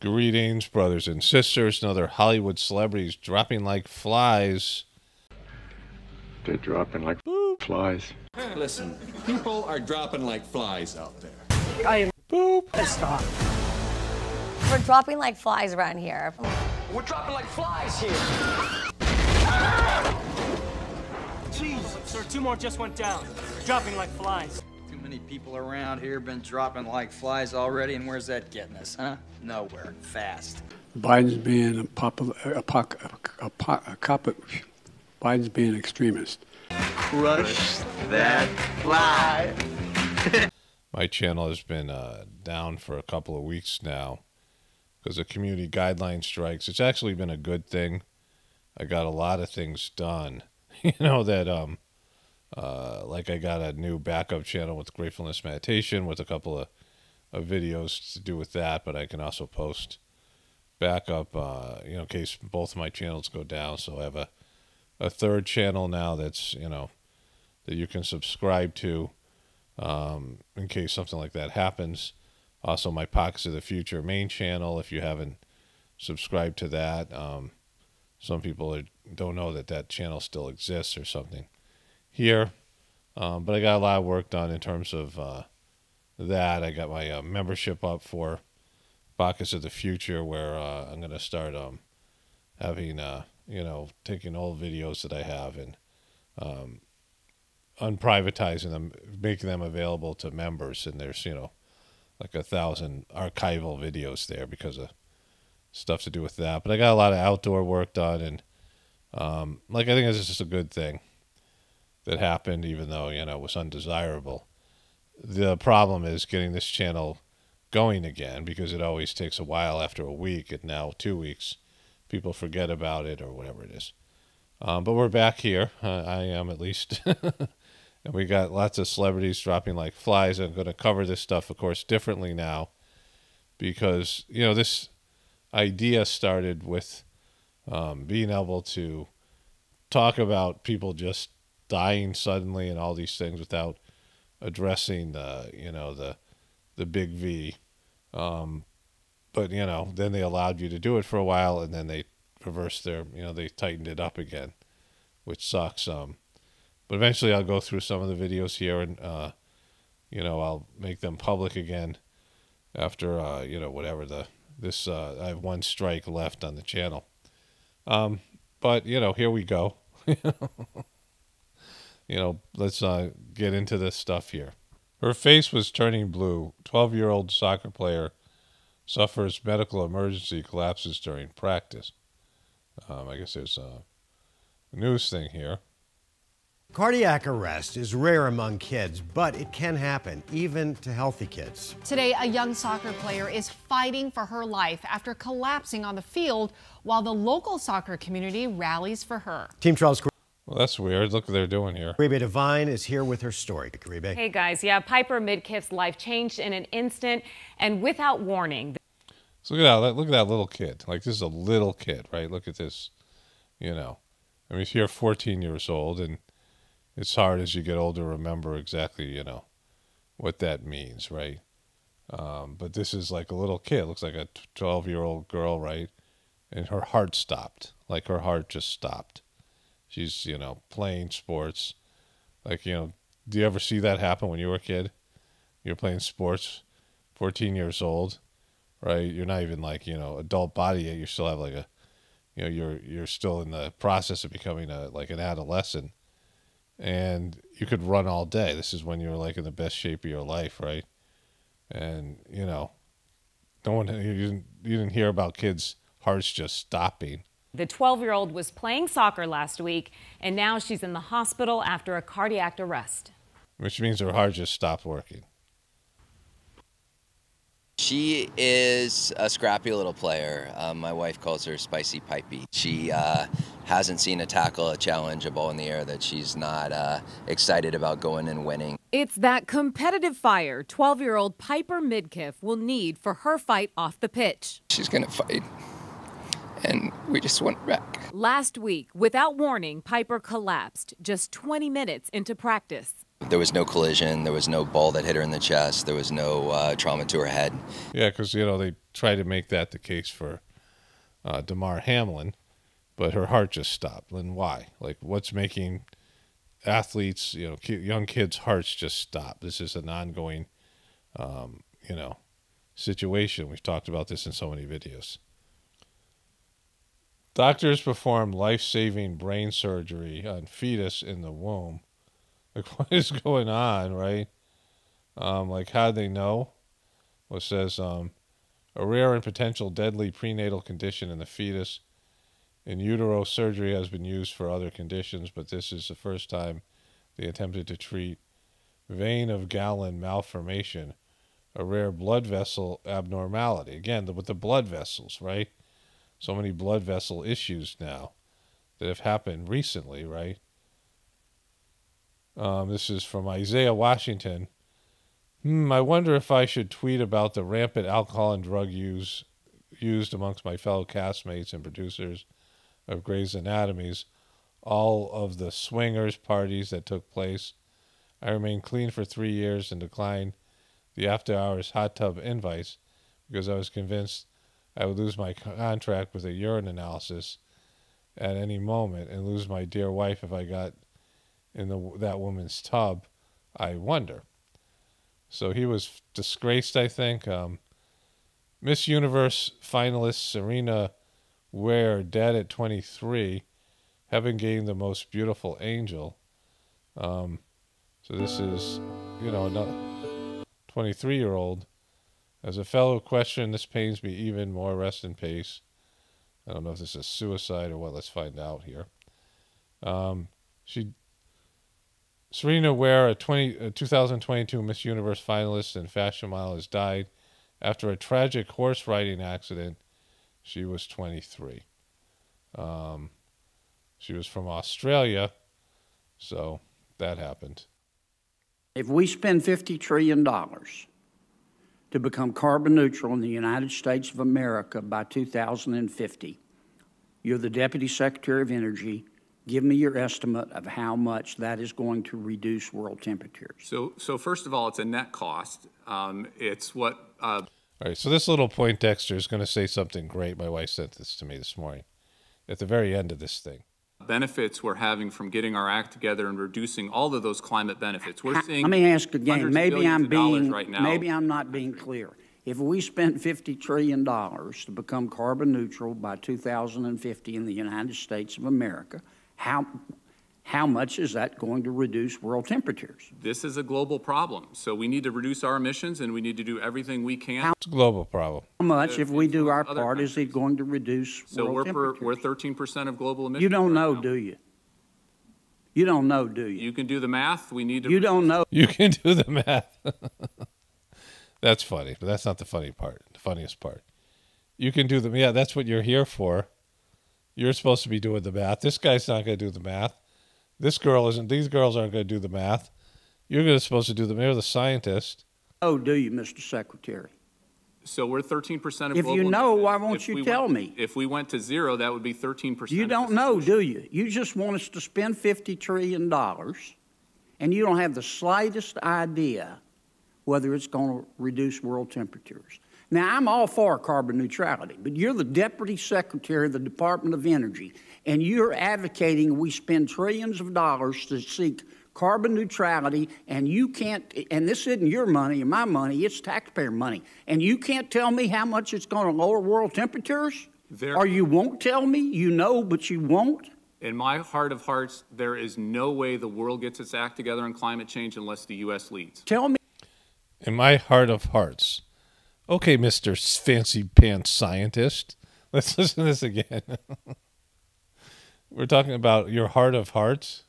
Greetings, brothers and sisters, and other Hollywood celebrities dropping like flies. They're dropping like flies. Listen, people are dropping like flies out there. I am Boop. pissed off. We're dropping like flies around here. We're dropping like flies here. Jeez, sir, 2 more just went down. Dropping like flies. Too many people around here been dropping like flies already, and where's that getting us, huh? Nowhere. Fast. Biden's being Biden's being extremist. Crush that fly. My channel has been down for a couple of weeks now because of community guideline strikes. It's actually been a good thing. I got a lot of things done. You know that like I got a new backup channel with Gratefullness meditation with a couple of videos to do with that, but I can also post backup in case both my channels go down. So I have a third channel now that's that you can subscribe to in case something like that happens. Also my Pockets of the Future main channel, if you haven't subscribed to that. Some people don't know that channel still exists or something here. But I got a lot of work done in terms of that. I got my membership up for Pockets of the Future, where I'm going to start having, taking old videos that I have and unprivatizing them, making them available to members. And there's, like 1,000 archival videos there because of stuff to do with that. But I got a lot of outdoor work done, and I think it's just a good thing that happened, even though it was undesirable. The problem is getting this channel going again, because it always takes a while after a week, and now 2 weeks people forget about it or whatever it is. But we're back here. I am, at least. And we got lots of celebrities dropping like flies. I'm going to cover this stuff, of course, differently now, because this idea started with being able to talk about people just dying suddenly and all these things without addressing the big V. But then they allowed you to do it for a while, and then they reversed they tightened it up again, which sucks. But eventually I'll go through some of the videos here, and I'll make them public again after whatever I have one strike left on the channel. But here we go. Let's get into this stuff here. Her face was turning blue. 12-year-old soccer player suffers medical emergency, collapses during practice. I guess there's a news thing here. Cardiac arrest is rare among kids, but it can happen, even to healthy kids. Today, a young soccer player is fighting for her life after collapsing on the field while the local soccer community rallies for her. Team 12's Well, that's weird. Look what they're doing here. Caribe Devine is here with her story. Caribe. Hey, guys. Yeah, Piper Midkiff's life changed in an instant and without warning. So look at that little kid. Like, this is a little kid, right? Look at this, I mean, you're 14 years old, and it's hard as you get older to remember exactly, what that means, right? But this is like a little kid. Looks like a 12-year-old girl, right? And her heart stopped. Like, her heart just stopped. She's, playing sports. Like, do you ever see that happen when you were a kid? You're playing sports, 14 years old, right? You're not even like, adult body yet. You still have like you're still in the process of becoming an adolescent. And you could run all day. This is when you're like in the best shape of your life, right? And, no one, you didn't hear about kids' hearts just stopping. The 12-year-old was playing soccer last week, and now she's in the hospital after a cardiac arrest. Which means her heart just stopped working. She is a scrappy little player. My wife calls her Spicy Pipey. She hasn't seen a tackle, a challenge, a ball in the air that she's not excited about going and winning. It's that competitive fire 12-year-old Piper Midkiff will need for her fight off the pitch. She's going to fight, and we just went back. Last week, without warning, Piper collapsed just 20 minutes into practice. There was no collision. There was no ball that hit her in the chest. There was no trauma to her head. Yeah, because, you know, they try to make that the case for Damar Hamlin, but her heart just stopped. And why? Like, what's making athletes, you know, young kids' hearts just stop? This is an ongoing, you know, situation. We've talked about this in so many videos. Doctors perform life-saving brain surgery on fetus in the womb. Like, what is going on, right? Like, how'd they know? Well, it says, a rare and potential deadly prenatal condition in the fetus. In utero, surgery has been used for other conditions, but this is the first time they attempted to treat vein of Galen malformation, a rare blood vessel abnormality. Again, with the blood vessels, right? So many blood vessel issues now that have happened recently, right? This is from Isaiah Washington. I wonder if I should tweet about the rampant alcohol and drug use used amongst my fellow castmates and producers of Grey's Anatomies, all of the swingers parties that took place. I remained clean for 3 years and declined the after-hours hot tub invites because I was convinced I would lose my contract with a urine analysis at any moment and lose my dear wife if I got in that woman's tub. I wonder. So he was disgraced, I think. Miss Universe finalist Serena Ware, dead at 23, having gained the most beautiful angel. So this is, you know, another 23-year-old. As a fellow question, this pains me even more. Rest in peace. I don't know if this is suicide or what. Let's find out here. Serena Ware, a 2022 Miss Universe finalist and fashion model, has died after a tragic horse riding accident. She was 23. She was from Australia, so that happened. If we spend $50 trillion to become carbon neutral in the United States of America by 2050, you're the Deputy Secretary of Energy. Give me your estimate of how much that is going to reduce world temperatures. So first of all, it's a net cost. It's what... All right, so this little Poindexter is going to say something great. My wife sent this to me this morning at the very end of this thing. Benefits we're having from getting our act together and reducing all of those climate benefits. We're seeing... Let me ask again. Maybe right now. Maybe I'm not being clear. If we spent $50 trillion to become carbon neutral by 2050 in the United States of America, how much is that going to reduce world temperatures? This is a global problem, so we need to reduce our emissions, and we need to do everything we can. It's a global problem. How much, if we do our part, is it going to reduce world temperatures? So we're 13% of global emissions. You don't know, do you? You don't know, do you? You can do the math. We need to... You don't know. You can do the math. That's funny, but that's not the funny part. The funniest part. You can do the... Yeah, that's what you're here for. You're supposed to be doing the math. This guy's not going to do the math. This girl isn't. These girls aren't going to do the math. You're supposed to do the math. You're the scientist. Oh, do you, Mr. Secretary? So we're 13% of global... If you know, why won't you tell me? If we went to zero, that would be 13%. You don't know, do you? You just want us to spend $50 trillion, and you don't have the slightest idea whether it's going to reduce world temperatures. Now, I'm all for carbon neutrality, but you're the Deputy Secretary of the Department of Energy, and you're advocating we spend trillions of dollars to seek carbon neutrality, and you can't, and this isn't your money or my money, it's taxpayer money, and you can't tell me how much it's going to lower world temperatures? Or you won't tell me? You know, but you won't? In my heart of hearts, there is no way the world gets its act together on climate change unless the U.S. leads. Tell me. In my heart of hearts. Okay, Mr. Fancy Pants Scientist. Let's listen to this again. We're talking about your heart of hearts.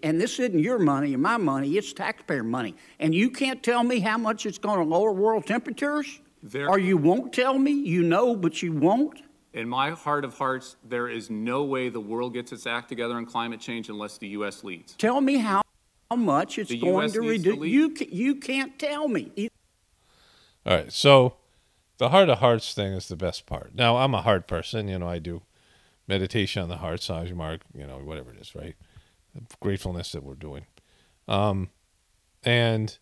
And this isn't your money or my money, it's taxpayer money. And you can't tell me how much it's going to lower world temperatures? Or you won't tell me? You know, but you won't? In my heart of hearts, there is no way the world gets its act together on climate change unless the U.S. leads. Tell me how much it's going to reduce. You can't tell me. All right, so the heart of hearts thing is the best part. Now, I'm a heart person. You know, I do meditation on the heart, Mark, you know, whatever it is, right? Gratefulness that we're doing. And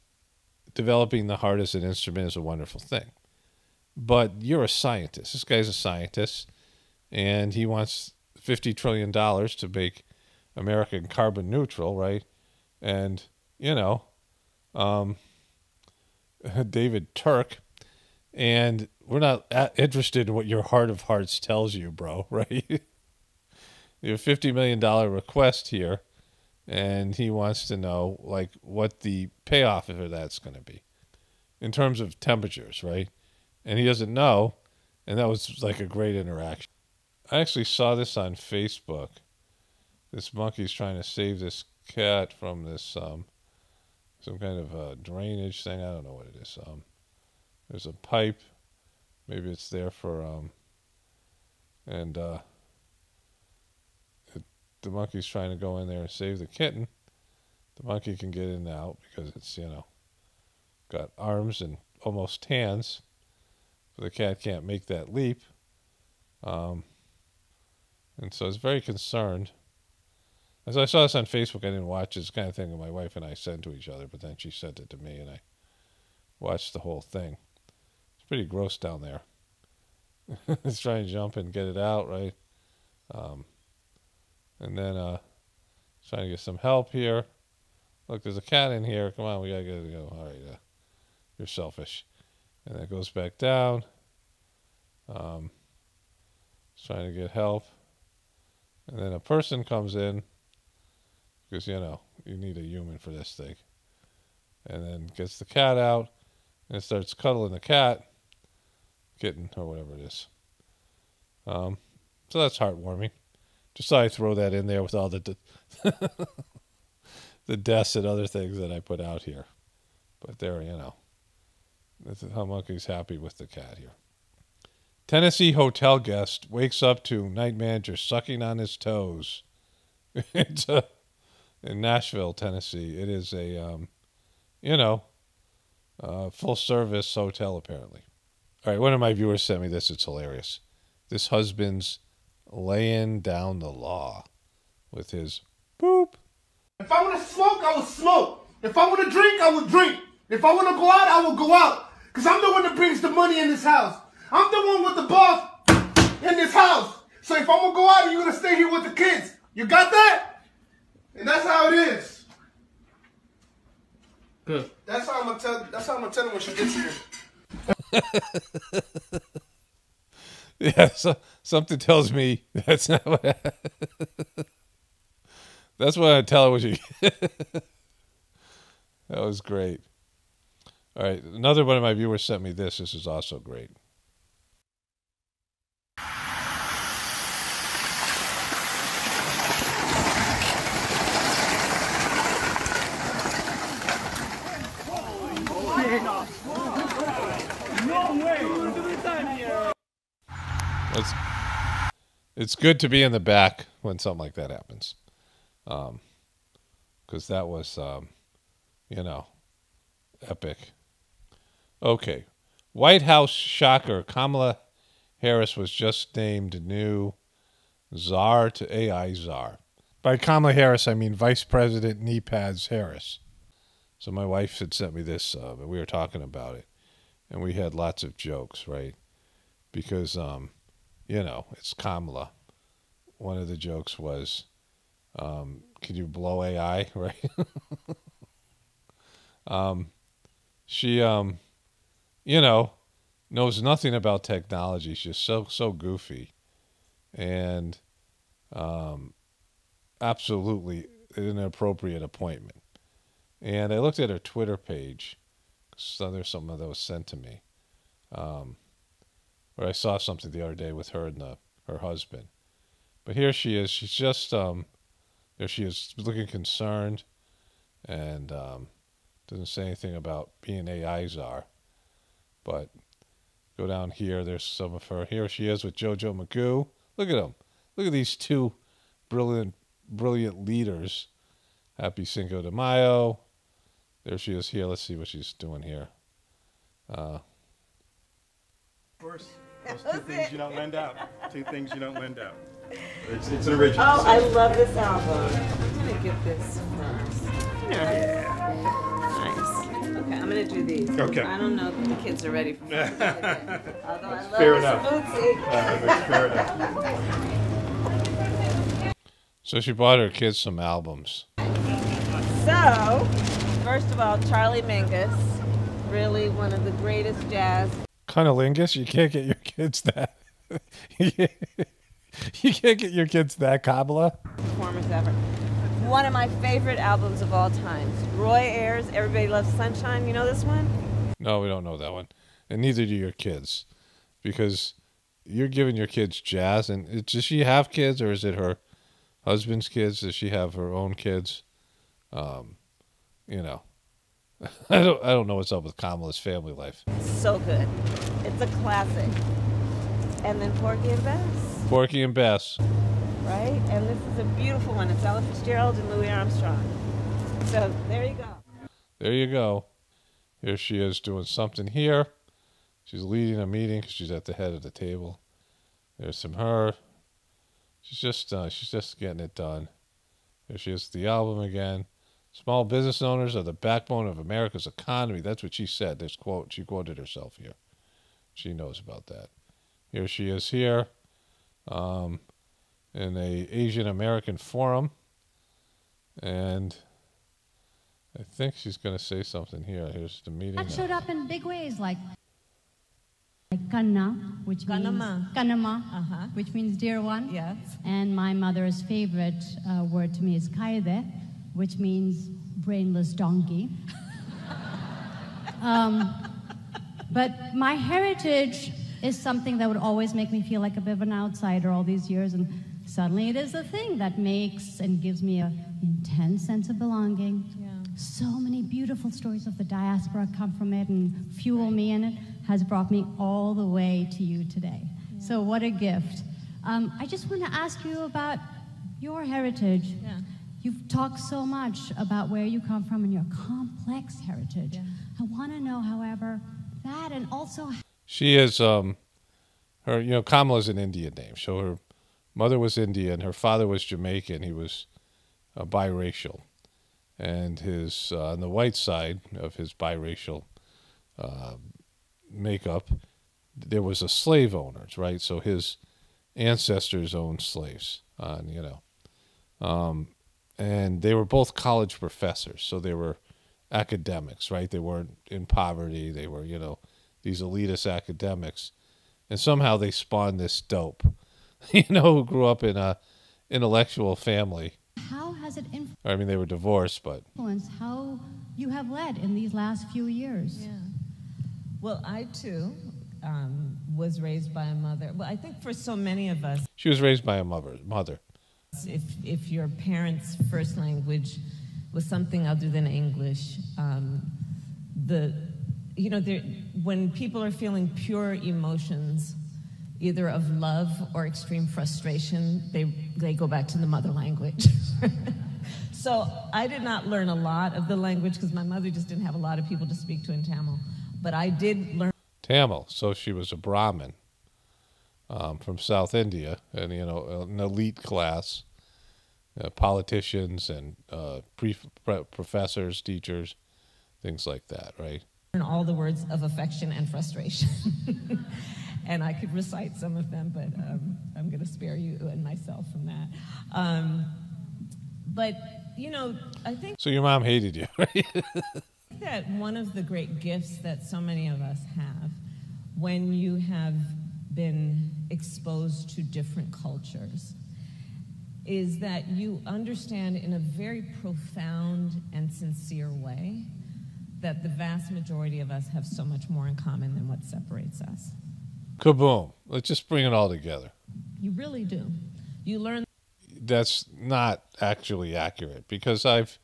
developing the heart as an instrument is a wonderful thing. But you're a scientist. This guy's a scientist, and he wants $50 trillion to make America carbon neutral, right? And, you know, David Turk, and we're not interested in what your heart of hearts tells you, bro, right? You have a $50 million request here, and he wants to know, like, what the payoff of that's going to be in terms of temperatures, right? And he doesn't know, and that was like a great interaction. I actually saw this on Facebook. This monkey's trying to save this cat from this some kind of drainage thing. I don't know what it is. There's a pipe. Maybe it's there for the monkey's trying to go in there and save the kitten. The monkey can get in and out because it's, you know, got arms and almost hands. So the cat can't make that leap. And so I was very concerned. As I saw this on Facebook, I didn't watch this kind of thing that my wife and I sent to each other, but then she sent it to me and I watched the whole thing. It's pretty gross down there. It's trying to jump and get it out, right? And then trying to get some help here. Look, there's a cat in here. Come on, we gotta get it go. All right, you're selfish. And then it goes back down. It's trying to get help. And then a person comes in because, you know, you need a human for this thing. And then gets the cat out and starts cuddling the kitten, or whatever it is. So that's heartwarming. Just thought I'd throw that in there with all the the deaths and other things that I put out here. But there, you know, that's how monkey's happy with the cat here. Tennessee hotel guest wakes up to night manager sucking on his toes. It's in Nashville, Tennessee. It is a, full-service hotel, apparently. All right, one of my viewers sent me this. It's hilarious. This husband's laying down the law with his boop. If I want to smoke, I will smoke. If I want to drink, I will drink. If I want to go out, I will go out. Because I'm the one that brings the money in this house. I'm the one with the boss in this house. So if I'm going to go out, you're going to stay here with the kids. You got that? And that's how it is. Good. That's how I'm going to tell her when she gets here. Yeah, so, something tells me that's not what that's what I tell her when she that was great. All right, another one of my viewers sent me this. This is also great. It's good to be in the back when something like that happens. Because that was, epic. Okay. White House shocker. Kamala Harris was just named new czar to AI czar. By Kamala Harris, I mean Vice President Knee Pads Harris. So my wife had sent me this, and we were talking about it. And we had lots of jokes, right? Because, it's Kamala. One of the jokes was, could you blow AI, right? She, knows nothing about technology. She's so goofy. And absolutely an inappropriate appointment. And I looked at her Twitter page. So there's something that was sent to me. Where I saw something the other day with her and her husband. But here she is. She's just, there she is looking concerned. And doesn't say anything about being AI czar. But go down here. There's some of her. Here she is with Jojo Magoo. Look at them. Look at these two brilliant leaders. Happy Cinco de Mayo. There she is here. Let's see what she's doing here. Of course. Those two things you don't lend out. Two things you don't lend out. It's an original. Oh, I love this album. I'm going to get this first. Yeah. Nice. Okay, I'm gonna do these. Okay. I don't know if the kids are ready for food. Although I love Fair a enough. smoothie. That's fair enough. So she bought her kids some albums. So, first of all, Charlie Mingus, really one of the greatest jazz Cunnilingus, you can't get your kids that. You can't get your kids that, Kabbalah. performers ever. One of my favorite albums of all time. Roy Ayers, Everybody Loves Sunshine. You know this one? No, we don't know that one. And neither do your kids. Because you're giving your kids jazz. And does she have kids, or is it her husband's kids? Does she have her own kids? You know. I don't know what's up with Kamala's family life. So good. It's a classic. And then Porgy and Bess, Porky and Bess. right? And this is a beautiful one. It's Ella Fitzgerald and Louis Armstrong. So there you go. There you go. Here she is doing something here. She's leading a meeting because she's at the head of the table. There's some her. She's just getting it done. Here she is with the album again. Small business owners are the backbone of America's economy. That's what she said. This quote, she quoted herself here. She knows about that. Here she is here in a Asian American forum. And I think she's going to say something here. Here's the meeting. That showed up in big ways, like kanna, which Kanama. means kanama, which means dear one. Yes. And my mother's favorite word to me is kaide, which means brainless donkey. But my heritage is something that would always make me feel like a bit of an outsider all these years, and suddenly it is a thing that makes and gives me an intense sense of belonging. Yeah. So many beautiful stories of the diaspora come from it and fuel me, and it has brought me all the way to you today. Yeah. So what a gift. I just want to ask you about your heritage. Yeah. You've talked so much about where you come from and your complex heritage. Yeah. I want to know, however, that and also... She is, her, Kamala's an Indian name. So her mother was Indian, her father was Jamaican, he was biracial. And his, on the white side of his biracial makeup, there was a slave owners, right? So his ancestors owned slaves, and they were both college professors, so they were academics, right? They weren't in poverty. They were, these elitist academics. And somehow they spawned this dope, who grew up in a intellectual family. How has it I mean, they were divorced, but... influenced how you have led in these last few years? Yeah. Well, I, too, was raised by a mother. Well, I think for so many of us... She was raised by a mother. If your parents' first language was something other than English, when people are feeling pure emotions, either of love or extreme frustration, they go back to the mother language. So I did not learn a lot of the language because my mother just didn't have a lot of people to speak to in Tamil. But I did learn Tamil. So she was a Brahmin from South India, and an elite class, politicians and professors, teachers, things like that, right? all the words of affection and frustration. And I could recite some of them, but I'm going to spare you and myself from that. But, I think... So your mom hated you, right? that one of the great gifts that so many of us have when you have been exposed to different cultures is that you understand in a very profound and sincere way that the vast majority of us have so much more in common than what separates us. Kaboom. Let's just bring it all together. You really do. You learn... That's not actually accurate, because I've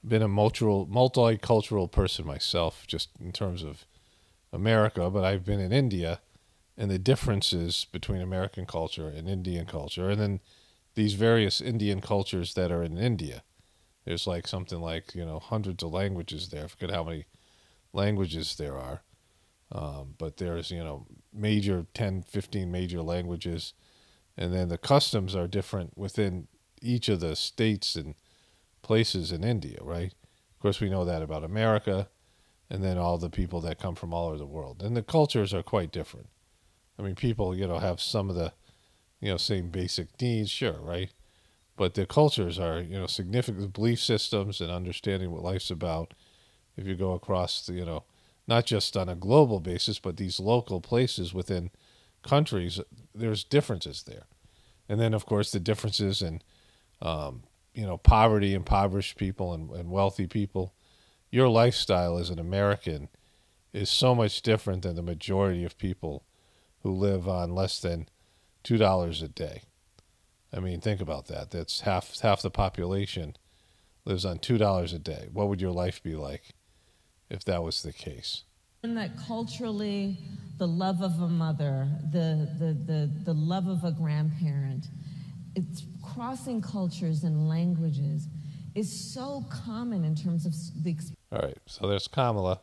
been a multicultural person myself, just in terms of America, but I've been in India, and the differences between American culture and Indian culture, and then these various Indian cultures that are in India. There's like something like, hundreds of languages there. I forget how many languages there are. But there's, major 10, 15 major languages. And then the customs are different within each of the states and places in India, right? Of course, we know that about America. and then all the people that come from all over the world. And the cultures are quite different. I mean, people, have some of the, same basic needs, sure, right? But the cultures are, significant belief systems and understanding what life's about. If you go across, not just on a global basis, but these local places within countries, there's differences there. And then, of course, the differences in, poverty, impoverished people, and wealthy people. Your lifestyle as an American is so much different than the majority of people who live on less than $2 a day. I mean, think about that. That's half the population lives on $2 a day. What would your life be like if that was the case? And that culturally, the love of a mother, the love of a grandparent, it's crossing cultures and languages is so common in terms of the experience. All right, so there's Kamala.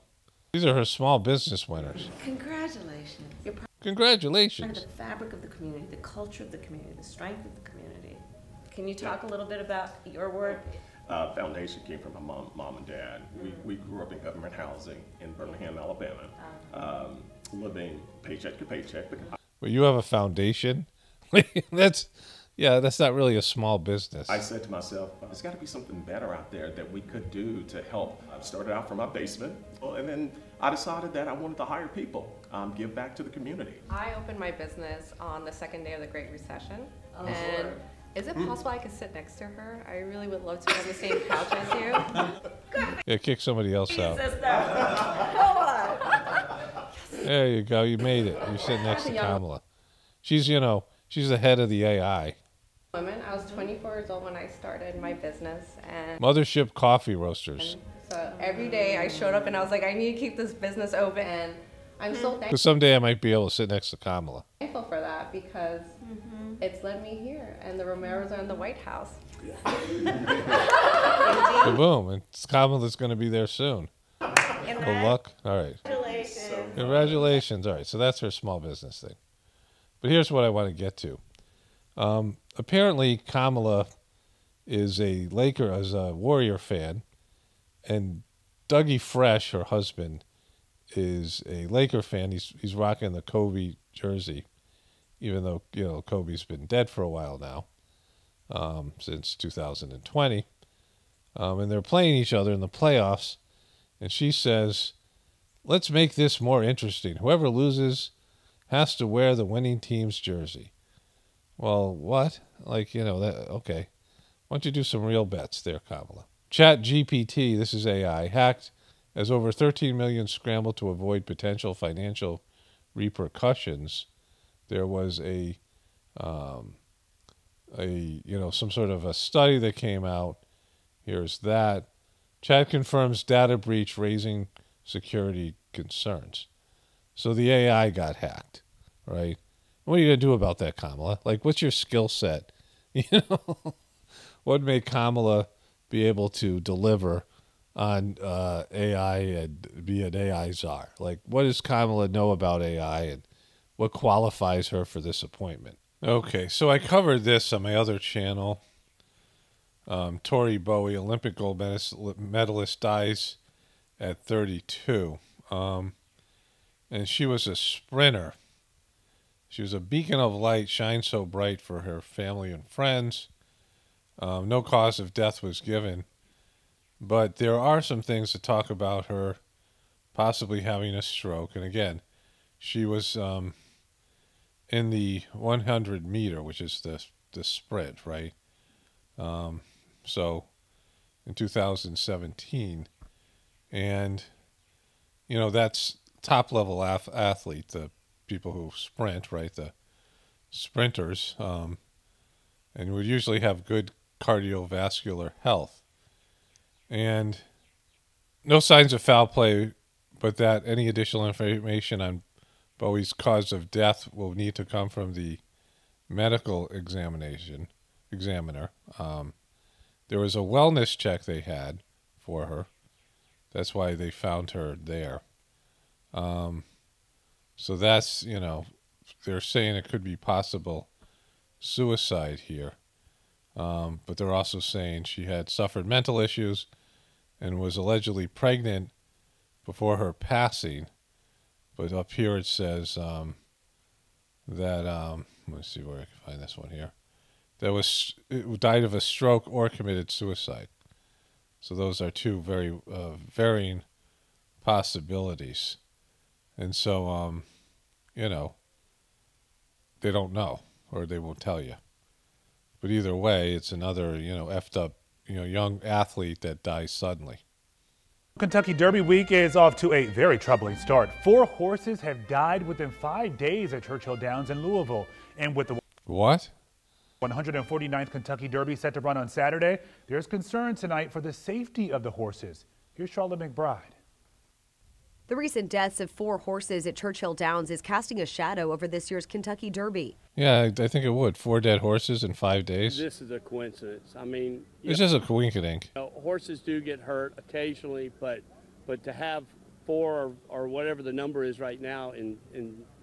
These are her small business winners. Congratulations. You're part Congratulations. of the fabric of the community, the culture of the community, the strength of the community. Can you talk a little bit about your work? Foundation came from my mom and dad. We grew up in government housing in Birmingham, Alabama, living paycheck to paycheck. But you have a foundation? That's not really a small business. I said to myself, there's got to be something better out there that we could do to help. I started out from my basement, and then I decided that I wanted to hire people, give back to the community. I opened my business on the second day of the Great Recession, and is it possible I could sit next to her? I really would love to be on the same couch as you. Yeah, kick somebody else out. Come on. There you go. You made it. You're sitting next to Kamala. She's, she's the head of the AI. Women. I was 24 years old when I started my business, and Mothership Coffee Roasters. so every day I showed up and I was like, I need to keep this business open, and I'm so Because someday I might be able to sit next to Kamala. thankful for that because it's led me here, and the Romeros are in the White House. Boom. And Kamala's going to be there soon. Good luck. All right. Congratulations. Congratulations. All right. So that's her small business thing. But here's what I want to get to. Apparently, Kamala is a Warrior fan, and Dougie Fresh, her husband, is a Laker fan. He's rocking the Kobe jersey, even though Kobe's been dead for a while now, since 2020, and they're playing each other in the playoffs. And she says, "Let's make this more interesting. Whoever loses has to wear the winning team's jersey." Well, what? Okay. Why don't you do some real bets there, Kamala? Chat GPT, this is AI, hacked as over 13 million scramble to avoid potential financial repercussions. There was some sort of a study that came out. Here's that. Chat confirms data breach raising security concerns. So the AI got hacked, right? What are you going to do about that, Kamala? What's your skill set? What made Kamala be able to deliver on AI and be an AI czar? What does Kamala know about AI, and what qualifies her for this appointment? Okay, so I covered this on my other channel. Tori Bowie, Olympic gold medalist, dies at 32. And she was a sprinter. She was a beacon of light, shine so bright for her family and friends. No cause of death was given. But there are some things to talk about her possibly having a stroke. And again, she was in the 100 meter, which is the sprint, right? So in 2017. And, that's top-level athlete, the people who sprint, right? The sprinters, and would usually have good cardiovascular health. And no signs of foul play, but that any additional information on Bowie's cause of death will need to come from the medical examiner. There was a wellness check they had for her. That's why they found her there. So that's, they're saying it could be possible suicide here. But they're also saying she had suffered mental issues and was allegedly pregnant before her passing. But up here it says that, let me see where I can find this one here, it died of a stroke or committed suicide. So those are two very varying possibilities. And so, you know, they don't know, or they won't tell you. But either way, it's another, you know, effed up, you know, young athlete that dies suddenly. Kentucky Derby week is off to a very troubling start. 4 horses have died within 5 days at Churchill Downs in Louisville. And with the What? 149th Kentucky Derby set to run on Saturday, there's concern tonight for the safety of the horses. Here's Charlotte McBride. The recent deaths of 4 horses at Churchill Downs is casting a shadow over this year's Kentucky Derby. Yeah, I think it would. 4 dead horses in 5 days. This is a coincidence. I mean, It's just a coinkydink. you know, horses do get hurt occasionally, but to have 4 or whatever the number is right now in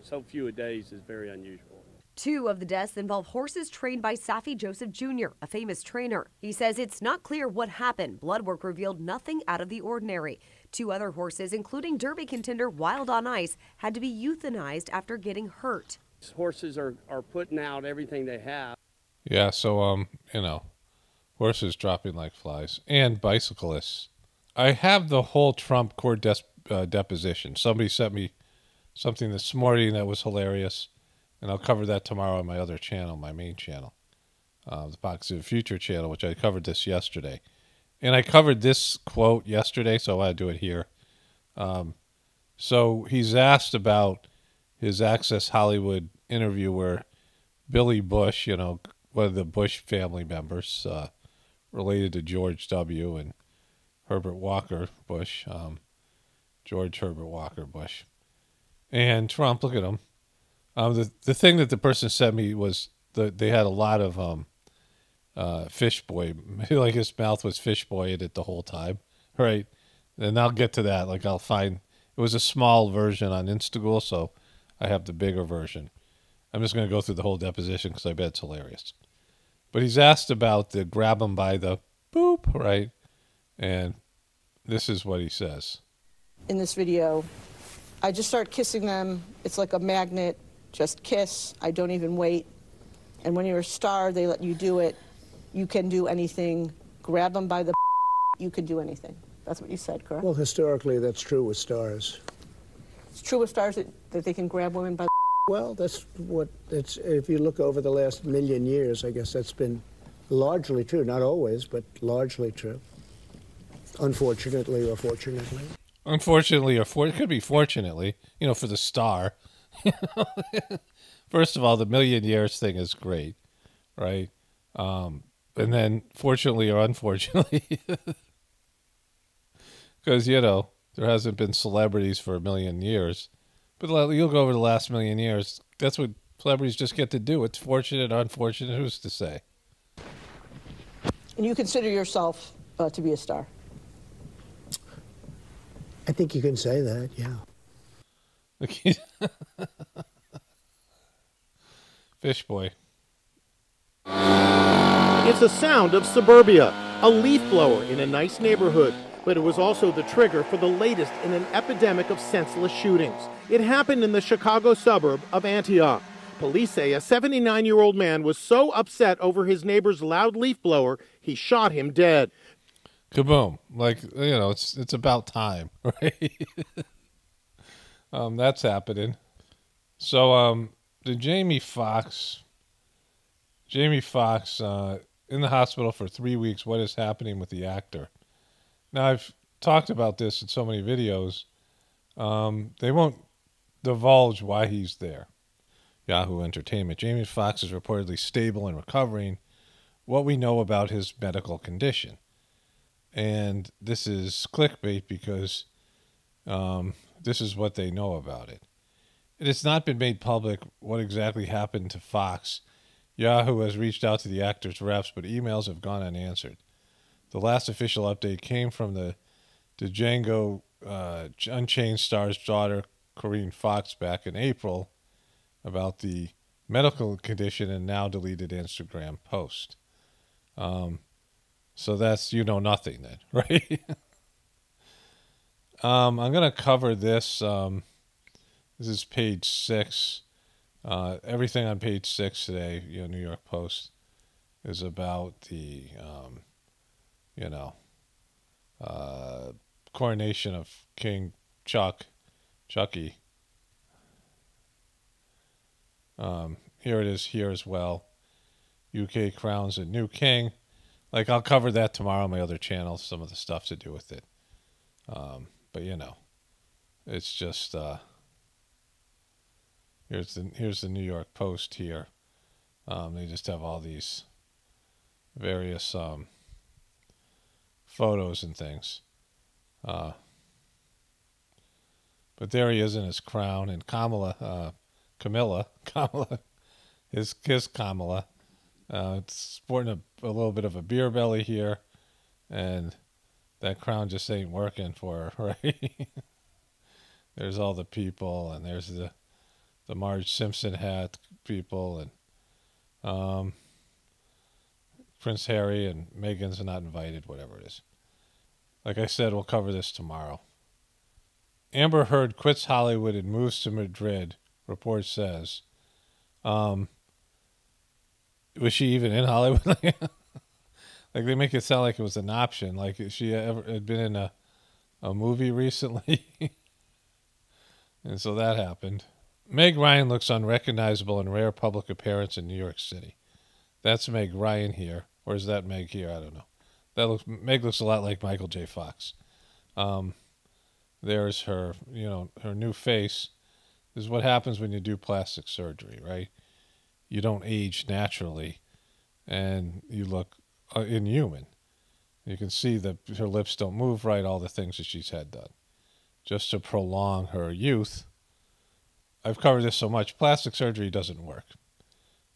so few a days is very unusual. 2 of the deaths involve horses trained by Safi Joseph Jr., a famous trainer. He says it's not clear what happened. Blood work revealed nothing out of the ordinary. 2 other horses, including Derby contender Wild on Ice, had to be euthanized after getting hurt. Horses are putting out everything they have. Yeah, so, you know, horses dropping like flies. And bicyclists. I have the whole Trump court deposition. Somebody sent me something this morning that was hilarious. And I'll cover that tomorrow on my other channel, my main channel, the Box of the Future channel, which I covered this yesterday. And I covered this quote yesterday, so I want to do it here. So he's asked about his Access Hollywood interview where Billy Bush, you know, one of the Bush family members, related to George W. and Herbert Walker Bush, George Herbert Walker Bush. And Trump, look at him. The thing that the person sent me was they had a lot of fish boy, like his mouth was fish boy in it the whole time, right? And I'll get to that. Like I'll find it was a small version on Instagram, so I have the bigger version. I'm just going to go through the whole deposition because I bet it's hilarious. But he's asked about the grab him by the boop, right? And this is what he says. In this video, I just start kissing them. It's like a magnet. Just kiss. I don't even wait. And when you're a star, they let you do it. You can do anything. Grab them by the you can do anything. That's what you said, correct? Well, historically, that's true with stars. It's true with stars that they can grab women by the Well, that's what it's. If you look over the last million years, I guess that's been largely true. Not always, but largely true. Unfortunately or fortunately. Unfortunately, or it could be fortunately, you know, for the star. First of all, the million years thing is great, right? And then fortunately or unfortunately, because, you know, there hasn't been celebrities for a million years. But you'll go over the last million years. That's what celebrities just get to do. It's fortunate or unfortunate. Who's to say? And you consider yourself to be a star? I think you can say that, yeah. Fish boy. It's a sound of suburbia, a leaf blower in a nice neighborhood, but it was also the trigger for the latest in an epidemic of senseless shootings. It happened in the Chicago suburb of Antioch. Police say a 79-year-old man was so upset over his neighbor's loud leaf blower, he shot him dead. Kaboom. Like, you know, it's about time, right? That's happening. So, the Jamie Foxx in the hospital for 3 weeks. What is happening with the actor? Now, I've talked about this in so many videos. They won't divulge why he's there. Yahoo Entertainment. Jamie Foxx is reportedly stable and recovering. What we know about his medical condition. And this is clickbait because this is what they know about it. It has not been made public what exactly happened to Fox. Yahoo has reached out to the actor's reps, but emails have gone unanswered. The last official update came from the Django Unchained star's daughter, Corinne Fox, back in April about the medical condition and now deleted Instagram post. So that's, you know, nothing then, right? I'm going to cover this. This is page 6. Everything on page 6 today, New York Post, is about the, coronation of King Chucky. Here it is here as well. UK crowns a new king. Like, I'll cover that tomorrow on my other channel, some of the stuff to do with it. But it's just here's the New York Post here. They just have all these various photos and things. But there he is in his crown, and Camilla, his Kamala. It's sporting a little bit of a beer belly here, and that crown just ain't working for her, right? There's all the people, and there's the Marge Simpson hat people, and Prince Harry and Meghan's not invited, whatever it is. Like I said, we'll cover this tomorrow. Amber Heard quits Hollywood and moves to Madrid, report says. Was she even in Hollywood? Like, they make it sound like it was an option. Like, she had been in a movie recently. And so that happened. Meg Ryan looks unrecognizable in rare public appearance in New York City. That's Meg Ryan here. Or is that Meg here? I don't know. Meg looks a lot like Michael J. Fox. There's her, her new face. This is what happens when you do plastic surgery, right? You don't age naturally, and you look inhuman. You can see that her lips don't move right, all the things that she's had done. Just to prolong her youth. I've covered this so much. Plastic surgery doesn't work.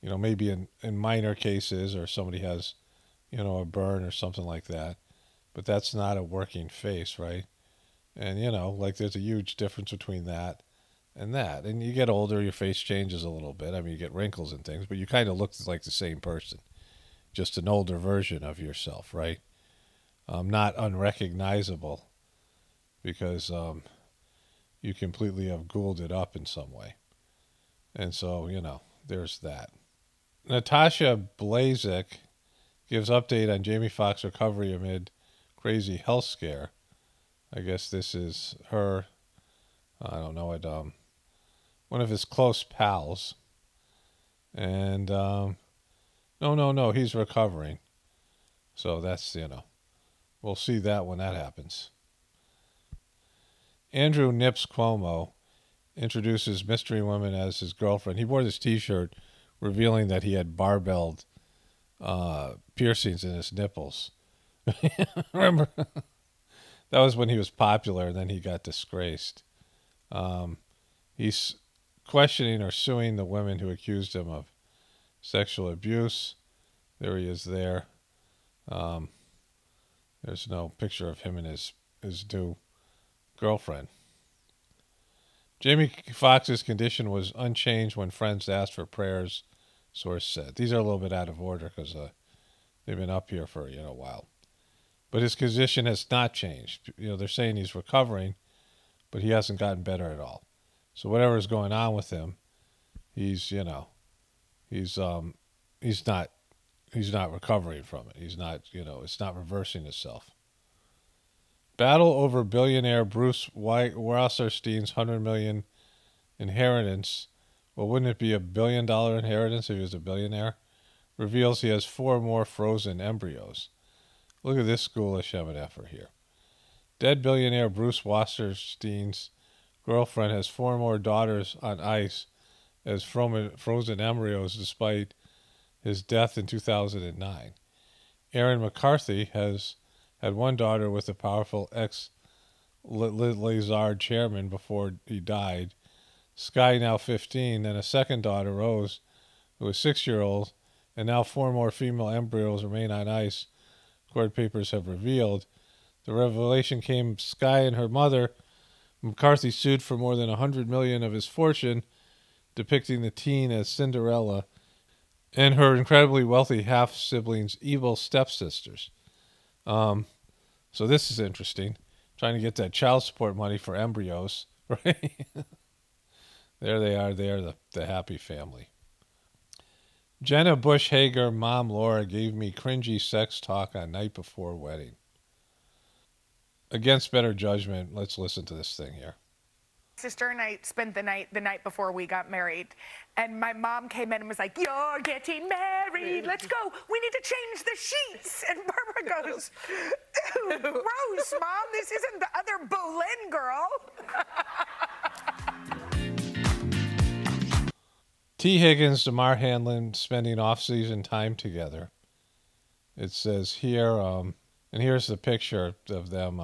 Maybe in minor cases, or somebody has, a burn or something like that. But that's not a working face, right? And, there's a huge difference between that and that. And you get older, your face changes a little bit. I mean, you get wrinkles and things, but you kind of look like the same person. Just an older version of yourself, right? Not unrecognizable, because you completely have ghouled it up in some way. And so, there's that. Natasha Blazek gives update on Jamie Foxx recovery amid crazy health scare. I guess this is her, I don't know, one of his close pals. And, no, he's recovering. So that's, we'll see that when that happens. Andrew Nips Cuomo introduces mystery woman as his girlfriend. He wore this t-shirt revealing that he had barbelled piercings in his nipples. Remember? That was when he was popular, and then he got disgraced. He's questioning or suing the women who accused him of sexual abuse. There he is there. There's no picture of him and his new girlfriend. Jamie Foxx's condition was unchanged when friends asked for prayers, source said. These are a little bit out of order because they've been up here for a while. But his condition has not changed. They're saying he's recovering, but he hasn't gotten better at all. So whatever is going on with him, he's not recovering from it. He's not, it's not reversing itself. Battle over billionaire Bruce Wasserstein's $100 million inheritance. Well, wouldn't it be $1 billion inheritance if he was a billionaire? Reveals he has 4 more frozen embryos. Look at this ghoulish effort here. Dead billionaire Bruce Wasserstein's girlfriend has 4 more daughters on ice as frozen embryos despite his death in 2009. Aaron McCarthy has had 1 daughter with the powerful ex-Lazard chairman before he died. Sky, now 15, and a second daughter, Rose, who is 6-year-old, and now 4 more female embryos remain on ice, court papers have revealed. The revelation came Sky and her mother. McCarthy sued for more than $100 million of his fortune, depicting the teen as Cinderella and her incredibly wealthy half-siblings evil stepsisters. So this is interesting. trying to get that child support money for embryos, right? There they are. They are the happy family. Jenna Bush Hager, mom Laura, gave me cringy sex talk on night before wedding. Against better judgment, let's listen to this thing here. Sister and I spent the night before we got married, and my mom came in and was like, "You're getting married. Let's go. We need to change the sheets." And Barbara goes, "Ew, gross, Mom. This isn't the other Boleyn girl." T. Higgins, Damar Hamlin spending off-season time together. It says here, and here's the picture of them.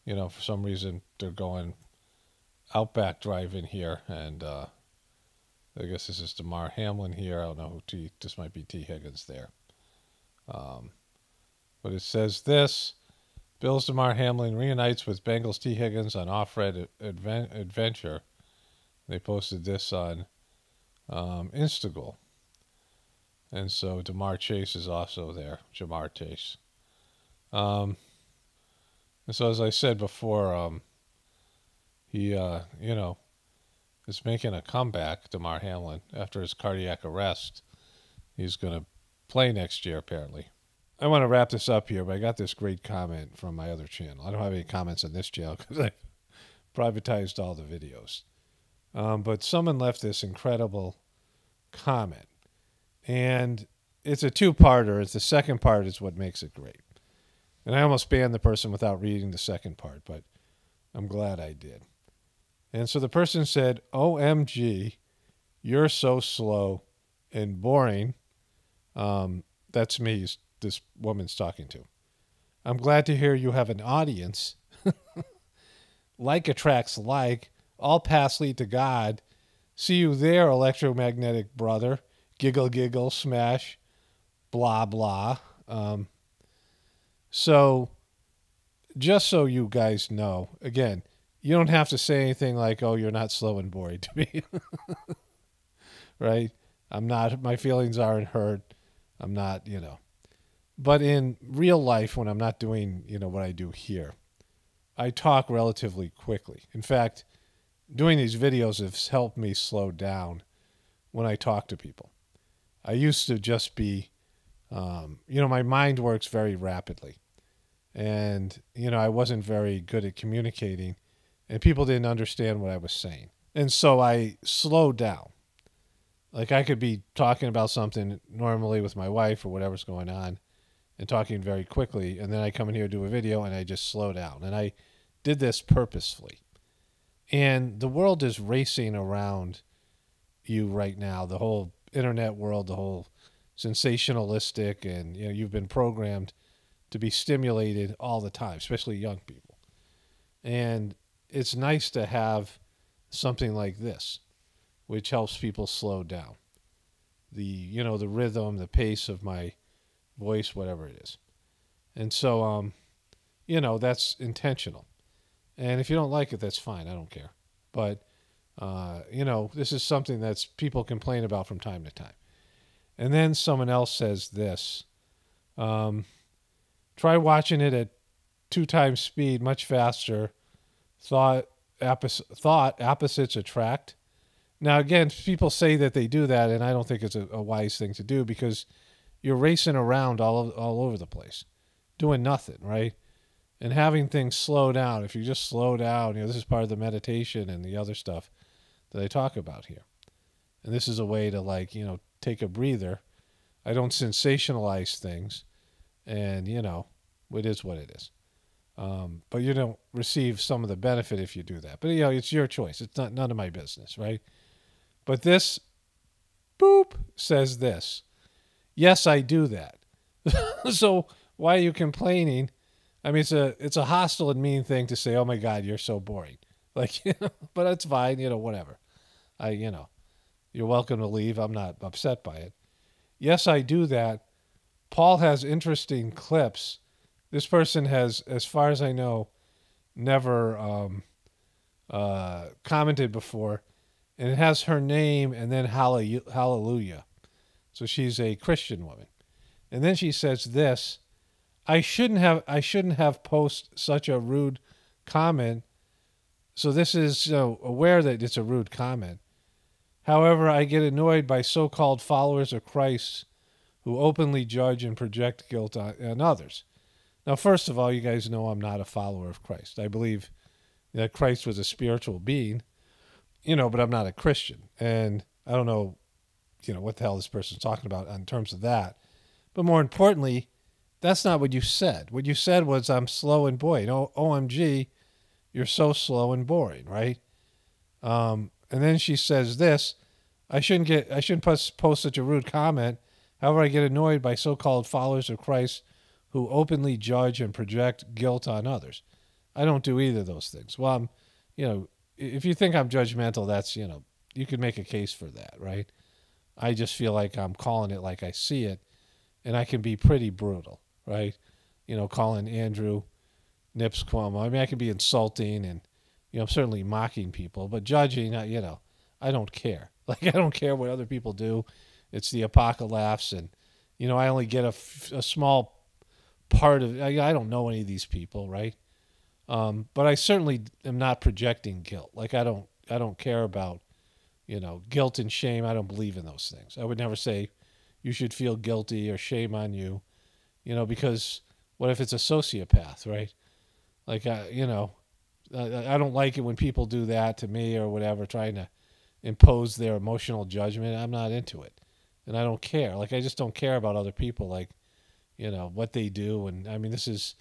You know, for some reason they're going Outback driving here, and I guess this is Damar Hamlin here. I don't know who this might be T. Higgins there. But it says this: Bills Damar Hamlin reunites with Bengals T. Higgins on off-road adventure. They posted this on Instagram. And so Jamar Chase is also there. Jamar Chase. And so as I said before, he, you know, is making a comeback, Damar Hamlin, after his cardiac arrest. He's going to play next year, apparently. I want to wrap this up here, but I got this great comment from my other channel. I don't have any comments on this channel because I privatized all the videos. But someone left this incredible comment. And it's a two-parter. It's the second part is what makes it great. And I almost banned the person without reading the second part, but I'm glad I did. And so the person said, "OMG, you're so slow and boring." That's me, this woman's talking to. "I'm glad to hear you have an audience. Like attracts like. All paths lead to God. See you there, electromagnetic brother. Giggle, giggle, smash, blah, blah." So just so you guys know, again, you don't have to say anything like, "Oh, you're not slow and boring" to me. Right? I'm not, my feelings aren't hurt. I'm not, you know. But in real life, when I'm not doing, you know, what I do here, I talk relatively quickly. In fact, doing these videos has helped me slow down when I talk to people. I used to just be, you know, my mind works very rapidly. And, you know, I wasn't very good at communicating, and people didn't understand what I was saying. And so I slowed down. Like I could be talking about something normally with my wife or whatever's going on and talking very quickly, and then I come in here to do a video and I just slow down. And I did this purposefully. And the world is racing around you right now, the whole internet world, the whole sensationalistic, and you know, you've been programmed to be stimulated all the time, especially young people. And it's nice to have something like this, which helps people slow down. The, you know, the rhythm, the pace of my voice, whatever it is. And so, you know, that's intentional. And if you don't like it, that's fine. I don't care. But, you know, this is something that's people complain about from time to time. And then someone else says this. Try watching it at 2 times speed, much faster. Thought opposites attract. Now, again, people say that they do that, and I don't think it's a wise thing to do because you're racing around all over the place, doing nothing, right? And having things slow down. If you just slow down, you know, this is part of the meditation and the other stuff that I talk about here. And this is a way to, like, you know, take a breather. I don't sensationalize things, and, you know, it is what it is. But you don't receive some of the benefit if you do that. But, you know, it's your choice. It's not none of my business, right? But this, boop, says this. Yes, I do that. So why are you complaining? I mean, it's a hostile and mean thing to say, "Oh my God, you're so boring." Like, you know, but that's fine, you know, whatever. You know, you're welcome to leave. I'm not upset by it. Yes, I do that. Paul has interesting clips. This person has, as far as I know, never commented before. And it has her name and then hallelujah. So she's a Christian woman. And then she says this: I shouldn't have posted such a rude comment. So this is aware that it's a rude comment. However, I get annoyed by so-called followers of Christ who openly judge and project guilt on others. Now, first of all, you guys know I'm not a follower of Christ. I believe that Christ was a spiritual being, but I'm not a Christian. And I don't know, what the hell this person's talking about in terms of that. But more importantly, that's not what you said. What you said was, I'm slow and boring. Oh, OMG, you're so slow and boring, right? And then she says this, I shouldn't post such a rude comment. However, I get annoyed by so-called followers of Christ who openly judge and project guilt on others. I don't do either of those things. Well, if you think I'm judgmental, that's, you could make a case for that, right? I just feel like I'm calling it like I see it, and I can be pretty brutal, right? Calling Andrew Nips Cuomo. I mean, I can be insulting and, I'm certainly mocking people, but judging, I don't care. Like, I don't care what other people do. It's the apocalypse, and, I only get a small part of it. I don't know any of these people, right? But I certainly am not projecting guilt. Like, I don't care about, guilt and shame. I don't believe in those things. I would never say you should feel guilty or shame on you, because what if it's a sociopath, right? Like, I don't like it when people do that to me or whatever, trying to impose their emotional judgment. I'm not into it. And I don't care. Like, I just don't care about other people, like, what they do. And, I mean, this is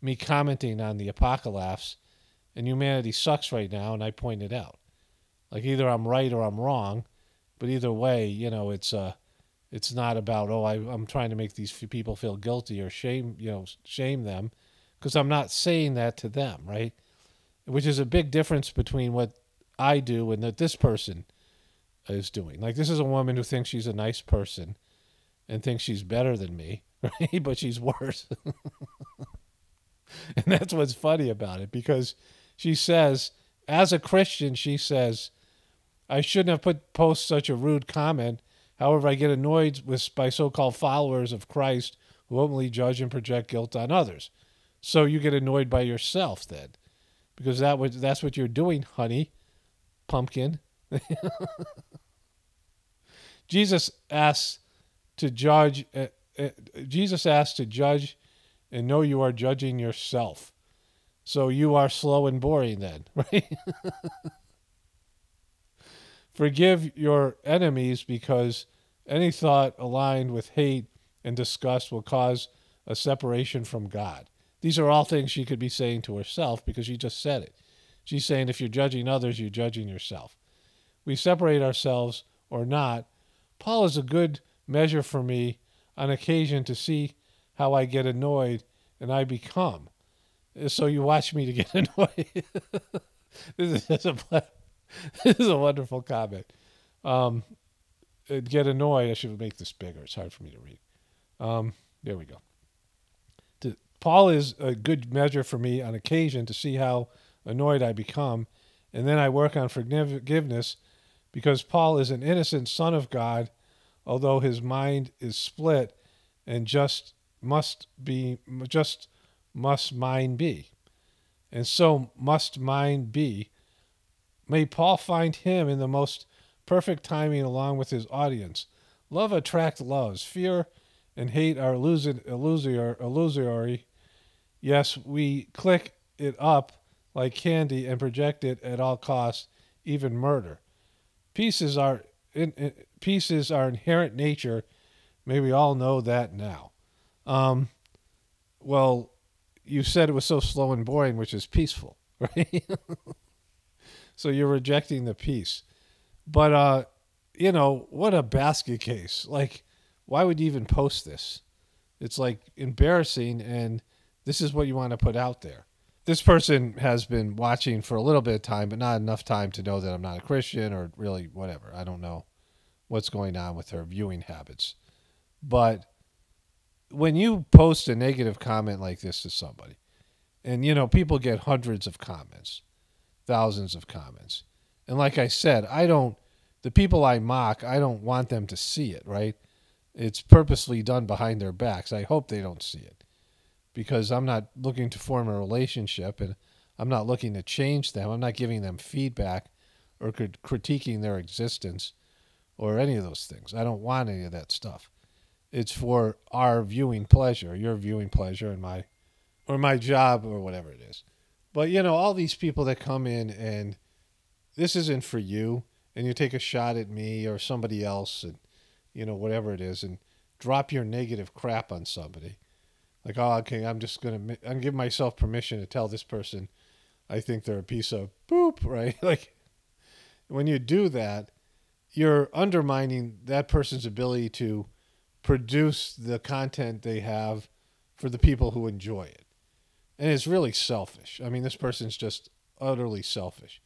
me commenting on the apocalypse, and humanity sucks right now, and I point it out. Like, either I'm right or I'm wrong, but either way, it's not about, I'm trying to make these people feel guilty or shame them, because I'm not saying that to them, right? Which is a big difference between what I do and that this person is doing. Like, this is a woman who thinks she's a nice person and thinks she's better than me, right? But she's worse. And that's what's funny about it, because she says, as a Christian, she says, I shouldn't have post such a rude comment. However, I get annoyed by so-called followers of Christ who openly judge and project guilt on others. So you get annoyed by yourself then, because that's what you're doing, honey, pumpkin. Jesus asks to judge. Jesus asks to judge, and know you are judging yourself. So you are slow and boring then, right? Forgive your enemies, because any thought aligned with hate and disgust will cause a separation from God. These are all things she could be saying to herself, because she just said it. She's saying, if you're judging others, you're judging yourself. We separate ourselves or not. Paul is a good measure for me on occasion to see how I get annoyed and I become. So you watch me to get annoyed. This is a wonderful comment. Get annoyed. I should make this bigger. It's hard for me to read. There we go. Paul is a good measure for me on occasion to see how annoyed I become, and then I work on forgiveness, because Paul is an innocent son of God, although his mind is split, and just must mine be. And so must mine be. May Paul find him in the most perfect timing along with his audience. Love attracts loves. Fear and hate are illusory. Yes, we click it up like candy and project it at all costs, even murder. Peace is our inherent nature. May we all know that now. Well, you said it was so slow and boring, which is peaceful, right? So you're rejecting the peace. But, what a basket case. Like, why would you even post this? It's like embarrassing, and this is what you want to put out there. This person has been watching for a little bit of time, but not enough time to know that I'm not a Christian or really whatever. I don't know what's going on with her viewing habits. But when you post a negative comment like this to somebody, and, people get hundreds of comments, thousands of comments. And like I said, the people I mock, I don't want them to see it, right? It's purposely done behind their backs. I hope they don't see it, because I'm not looking to form a relationship, and I'm not looking to change them. I'm not giving them feedback or critiquing their existence or any of those things. I don't want any of that stuff. It's for our viewing pleasure, your viewing pleasure, and my job or whatever it is. But, you know, all these people that come in and this isn't for you, and you take a shot at me or somebody else and, you know, whatever it is, and drop your negative crap on somebody. Like, oh, okay, I'm giving myself permission to tell this person I think they're a piece of poop, right? Like, when you do that, you're undermining that person's ability to produce the content they have for the people who enjoy it. And it's really selfish. I mean, this person's just utterly selfish.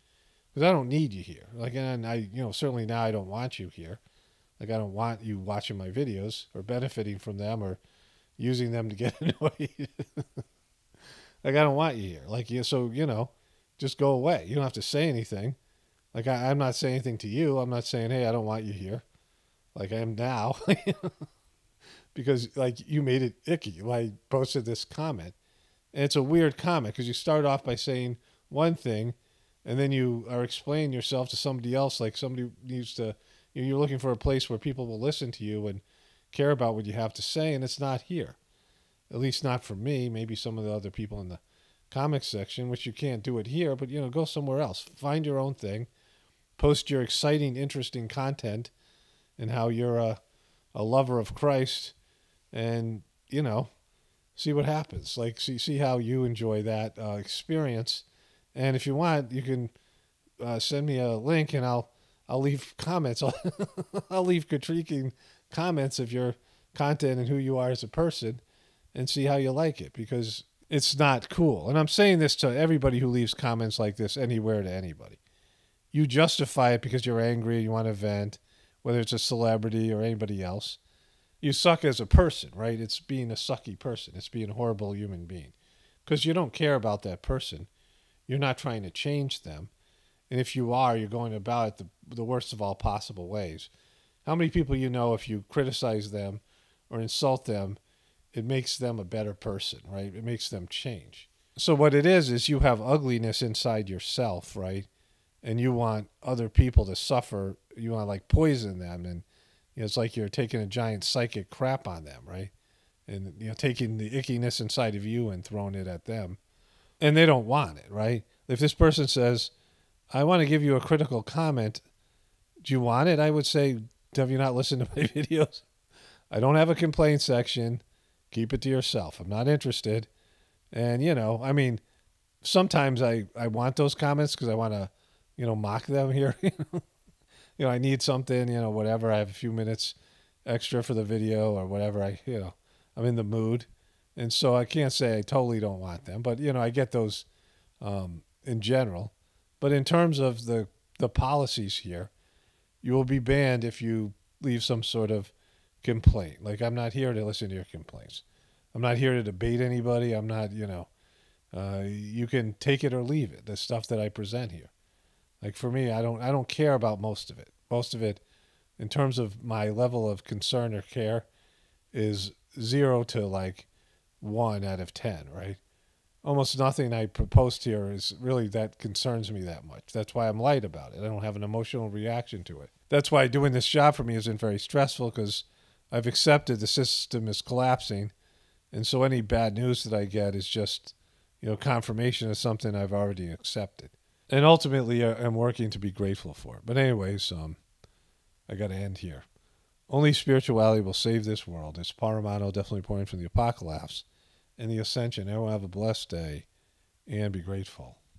Because I don't need you here. Like, and I, you know, certainly now I don't want you here. Like, I don't want you watching my videos or benefiting from them or using them to get annoyed. Like, I don't want you here. Like, so, you know, just go away. You don't have to say anything. Like, I'm not saying anything to you. I'm not saying, hey, I don't want you here. Like I am now. Because, like, you made it icky when I posted this comment. And it's a weird comment because you start off by saying one thing and then you are explaining yourself to somebody else like somebody needs to, you know, you're looking for a place where people will listen to you and care about what you have to say, and it's not here. At least not for me. Maybe some of the other people in the comics section, which you can't do it here, but, you know, go somewhere else. Find your own thing. Post your exciting, interesting content and how you're a lover of Christ and, you know, see what happens. Like, see how you enjoy that experience. And if you want, you can send me a link and I'll leave comments. I'll leave critiquing comments of your content and who you are as a person and see how you like it, because it's not cool. And I'm saying this to everybody who leaves comments like this anywhere to anybody. You justify it because you're angry, you want to vent, whether it's a celebrity or anybody else. You suck as a person, right? It's being a sucky person. It's being a horrible human being. Because you don't care about that person. You're not trying to change them. And if you are, you're going about it the worst of all possible ways. How many people you know, if you criticize them or insult them, it makes them a better person, right? It makes them change. So what it is you have ugliness inside yourself, right? And you want other people to suffer. You want to, like, poison them. And, you know, it's like you're taking a giant psychic crap on them, right? And, you know, taking the ickiness inside of you and throwing it at them. And they don't want it, right? If this person says, I want to give you a critical comment, do you want it? I would say, have you not listened to my videos? I don't have a complaint section. Keep it to yourself. I'm not interested. And, you know, I mean, sometimes I want those comments because I want to, you know, mock them here. You know, I need something, you know, whatever. I have a few minutes extra for the video or whatever. I'm in the mood. And so I can't say I totally don't want them. But, you know, I get those in general. But in terms of the policies here, you will be banned if you leave some sort of complaint. Like, I'm not here to listen to your complaints. I'm not here to debate anybody. I'm not, you know, you can take it or leave it, the stuff that I present here. Like, for me, I don't care about most of it. Most of it, in terms of my level of concern or care, is 0 to like 1 out of 10, right? Almost nothing I post here is really that concerns me that much. That's why I'm light about it. I don't have an emotional reaction to it. That's why doing this job for me isn't very stressful, because I've accepted the system is collapsing. And so any bad news that I get is just, you know, confirmation of something I've already accepted. And ultimately, I'm working to be grateful for it. But anyways, I got to end here. Only spirituality will save this world. It's Paramano, definitely pouring from the Apocalypse and the Ascension. Everyone have a blessed day and be grateful.